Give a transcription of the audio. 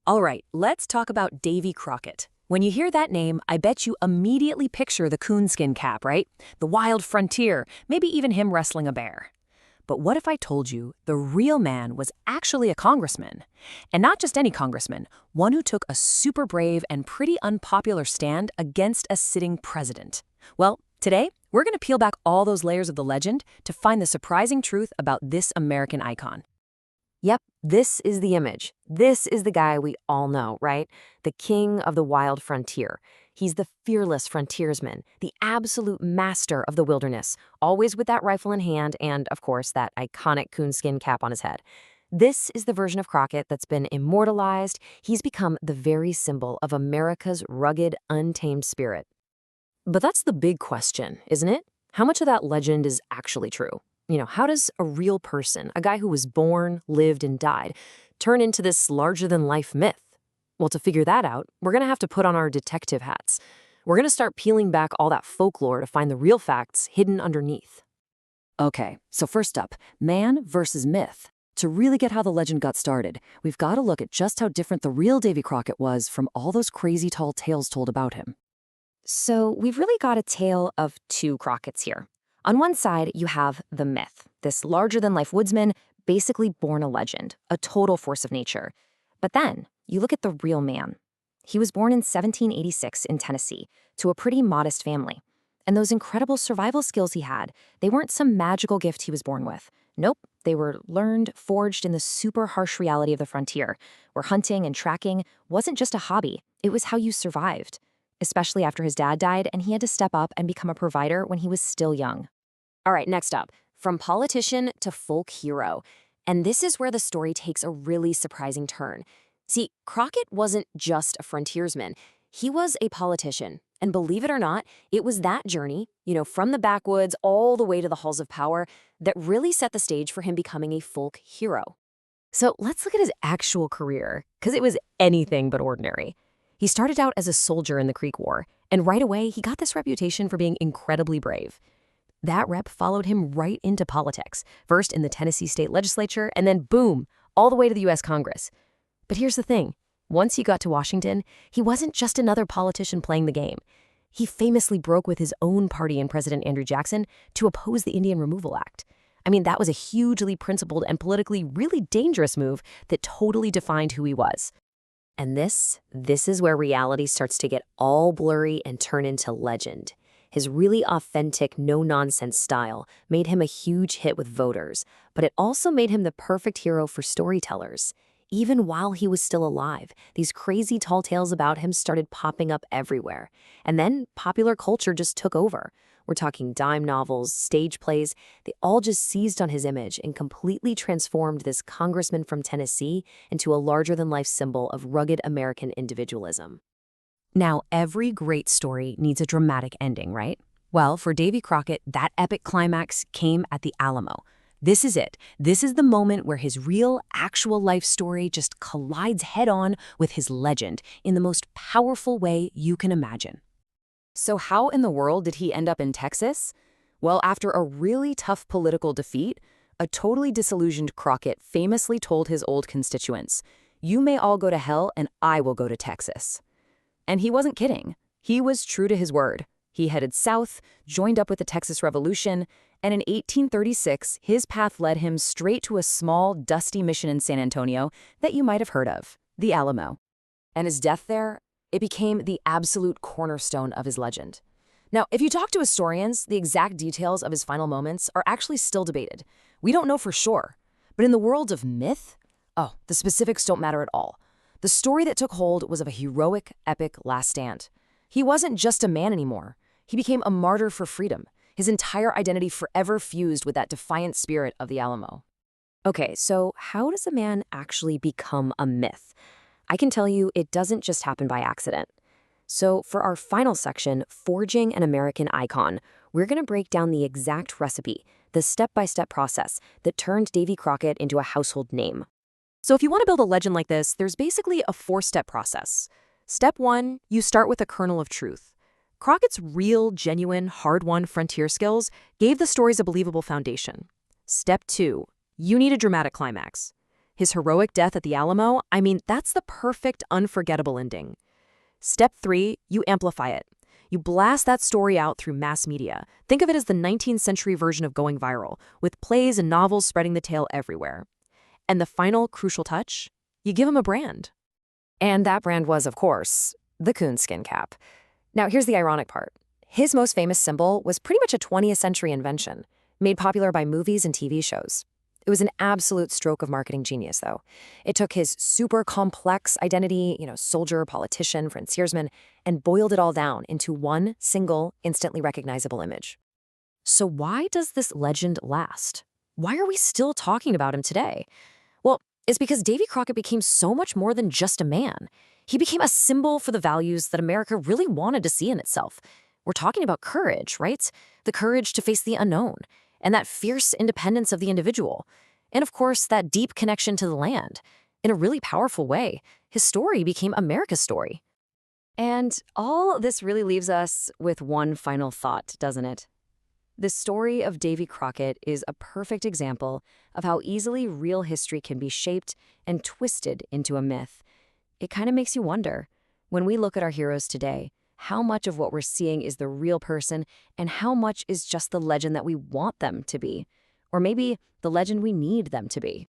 All right, let's talk about Davy Crockett. When you hear that name, I bet you immediately picture the coonskin cap, right? The wild frontier, maybe even him wrestling a bear. But what if I told you the real man was actually a congressman? And not just any congressman, one who took a super brave and pretty unpopular stand against a sitting president. Well, today, we're going to peel back all those layers of the legend to find the surprising truth about this American icon. Yep, this is the image. This is the guy we all know, right? The king of the wild frontier. He's the fearless frontiersman, the absolute master of the wilderness, always with that rifle in hand and, of course, that iconic coonskin cap on his head. This is the version of Crockett that's been immortalized. He's become the very symbol of America's rugged, untamed spirit. But that's the big question, isn't it? How much of that legend is actually true? How does a real person, a guy who was born, lived, and died, turn into this larger-than-life myth? Well, to figure that out, we're going to have to put on our detective hats. We're going to start peeling back all that folklore to find the real facts hidden underneath. Okay, so first up, man versus myth. To really get how the legend got started, we've got to look at just how different the real Davy Crockett was from all those crazy tall tales told about him. So we've really got a tale of two Crocketts here. On one side, you have the myth, this larger-than-life woodsman, basically born a legend, a total force of nature. But then, you look at the real man. He was born in 1786 in Tennessee, to a pretty modest family. And those incredible survival skills he had, they weren't some magical gift he was born with. Nope, they were learned, forged in the super harsh reality of the frontier, where hunting and tracking wasn't just a hobby, it was how you survived. Especially after his dad died and he had to step up and become a provider when he was still young. All right, next up, from politician to folk hero. And this is where the story takes a really surprising turn. See, Crockett wasn't just a frontiersman. He was a politician. And believe it or not, it was that journey, from the backwoods all the way to the halls of power, that really set the stage for him becoming a folk hero. So let's look at his actual career, because it was anything but ordinary. He started out as a soldier in the Creek War, and right away, he got this reputation for being incredibly brave. That rep followed him right into politics, first in the Tennessee state legislature, and then boom, all the way to the U.S. Congress. But here's the thing. Once he got to Washington, he wasn't just another politician playing the game. He famously broke with his own party and President Andrew Jackson to oppose the Indian Removal Act. I mean, that was a hugely principled and politically really dangerous move that totally defined who he was. And this is where reality starts to get all blurry and turn into legend. His really authentic, no-nonsense style made him a huge hit with voters, but it also made him the perfect hero for storytellers. Even while he was still alive, these crazy tall tales about him started popping up everywhere. And then popular culture just took over. We're talking dime novels, stage plays. They all just seized on his image and completely transformed this congressman from Tennessee into a larger-than-life symbol of rugged American individualism. Now, every great story needs a dramatic ending, right? Well, for Davy Crockett, that epic climax came at the Alamo. This is it. This is the moment where his real, actual life story just collides head-on with his legend in the most powerful way you can imagine. So how in the world did he end up in Texas? Well, after a really tough political defeat, a totally disillusioned Crockett famously told his old constituents, "You may all go to hell and I will go to Texas." And he wasn't kidding. He was true to his word. He headed south, joined up with the Texas Revolution, and in 1836, his path led him straight to a small, dusty mission in San Antonio that you might have heard of, the Alamo. And his death there, it became the absolute cornerstone of his legend. Now, if you talk to historians, the exact details of his final moments are actually still debated. We don't know for sure. But in the world of myth, the specifics don't matter at all. The story that took hold was of a heroic, epic last stand. He wasn't just a man anymore. He became a martyr for freedom, his entire identity forever fused with that defiant spirit of the Alamo. Okay, so how does a man actually become a myth? I can tell you it doesn't just happen by accident. So for our final section, Forging an American Icon, we're going to break down the exact recipe, the step-by-step process that turned Davy Crockett into a household name. So if you want to build a legend like this, there's basically a 4-step process. Step 1, you start with a kernel of truth. Crockett's real, genuine, hard-won frontier skills gave the stories a believable foundation. Step 2, you need a dramatic climax. His heroic death at the Alamo, I mean, that's the perfect, unforgettable ending. Step 3, you amplify it. You blast that story out through mass media. Think of it as the 19th century version of going viral, with plays and novels spreading the tale everywhere. And the final crucial touch? You give him a brand. And that brand was, of course, the coonskin cap. Now, here's the ironic part. His most famous symbol was pretty much a 20th century invention, made popular by movies and TV shows. It was an absolute stroke of marketing genius, though. It took his super complex identity, soldier, politician, frontiersman, and boiled it all down into one single, instantly recognizable image. So why does this legend last? Why are we still talking about him today? Well, it's because Davy Crockett became so much more than just a man. He became a symbol for the values that America really wanted to see in itself. We're talking about courage, right? The courage to face the unknown, and that fierce independence of the individual. And of course, that deep connection to the land. In a really powerful way, his story became America's story. And all this really leaves us with one final thought, doesn't it? The story of Davy Crockett is a perfect example of how easily real history can be shaped and twisted into a myth. It kind of makes you wonder, when we look at our heroes today, how much of what we're seeing is the real person and how much is just the legend that we want them to be, or maybe the legend we need them to be.